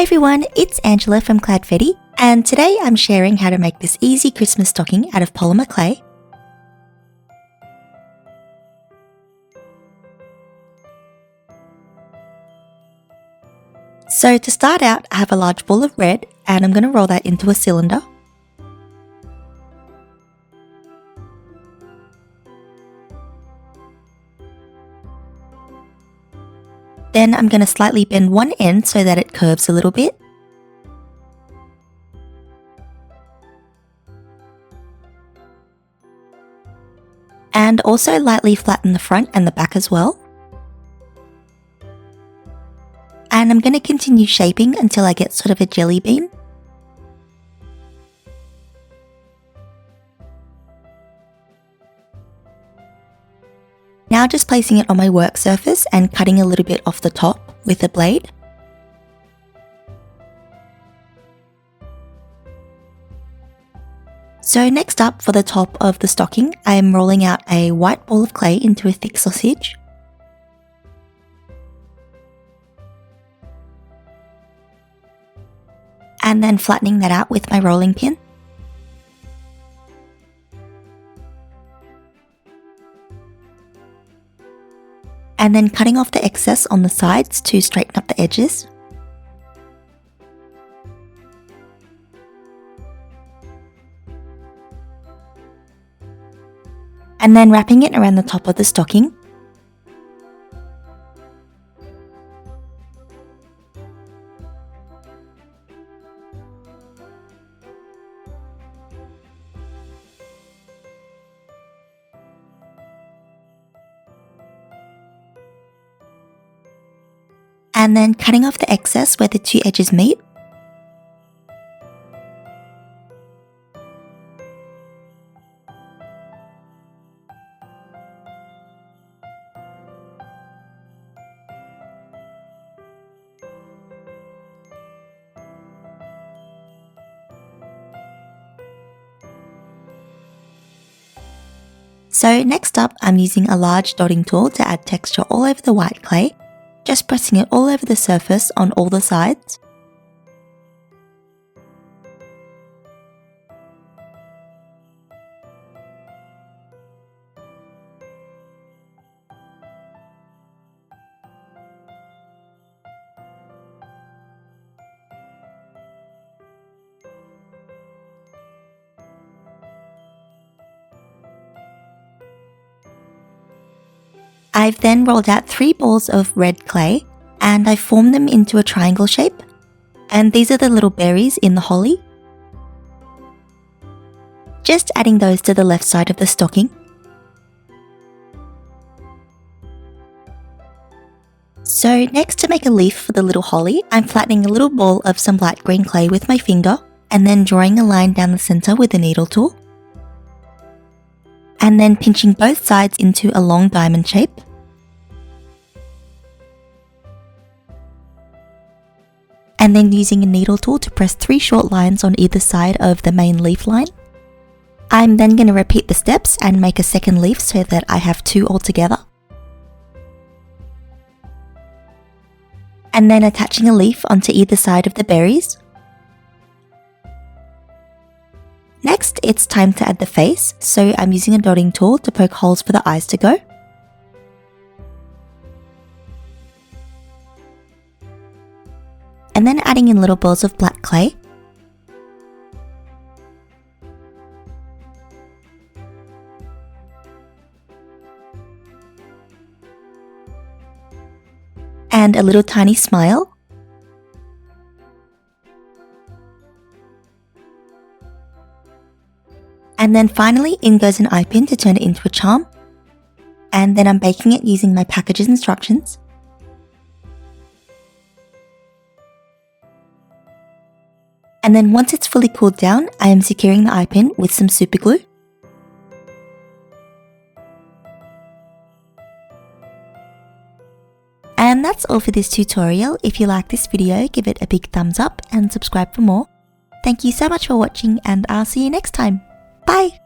Hi everyone, it's Angela from Cloudfetti, and today I'm sharing how to make this easy Christmas stocking out of polymer clay. So to start out, I have a large ball of red and I'm going to roll that into a cylinder. Then I'm going to slightly bend one end so that it curves a little bit. And also lightly flatten the front and the back as well. And I'm going to continue shaping until I get sort of a jelly bean. Now just placing it on my work surface and cutting a little bit off the top with a blade. So next up, for the top of the stocking, I am rolling out a white ball of clay into a thick sausage. And then flattening that out with my rolling pin. And then cutting off the excess on the sides to straighten up the edges. And then wrapping it around the top of the stocking. And then cutting off the excess where the two edges meet. So next up, I'm using a large dotting tool to add texture all over the white clay. Just pressing it all over the surface on all the sides. I've then rolled out 3 balls of red clay and I've formed them into a triangle shape. And these are the little berries in the holly. Just adding those to the left side of the stocking. So next, to make a leaf for the little holly, I'm flattening a little ball of some light green clay with my finger and then drawing a line down the center with a needle tool. And then pinching both sides into a long diamond shape. And then using a needle tool to press 3 short lines on either side of the main leaf line. I'm then going to repeat the steps and make a second leaf so that I have 2 altogether. And then attaching a leaf onto either side of the berries. Next, it's time to add the face, so I'm using a dotting tool to poke holes for the eyes to go. And then adding in little balls of black clay. And a little tiny smile. And then finally, in goes an eye pin to turn it into a charm. And then I'm baking it using my package's instructions. And then once it's fully cooled down, I am securing the eye pin with some super glue. And that's all for this tutorial. If you like this video, give it a big thumbs up and subscribe for more. Thank you so much for watching, and I'll see you next time. Bye!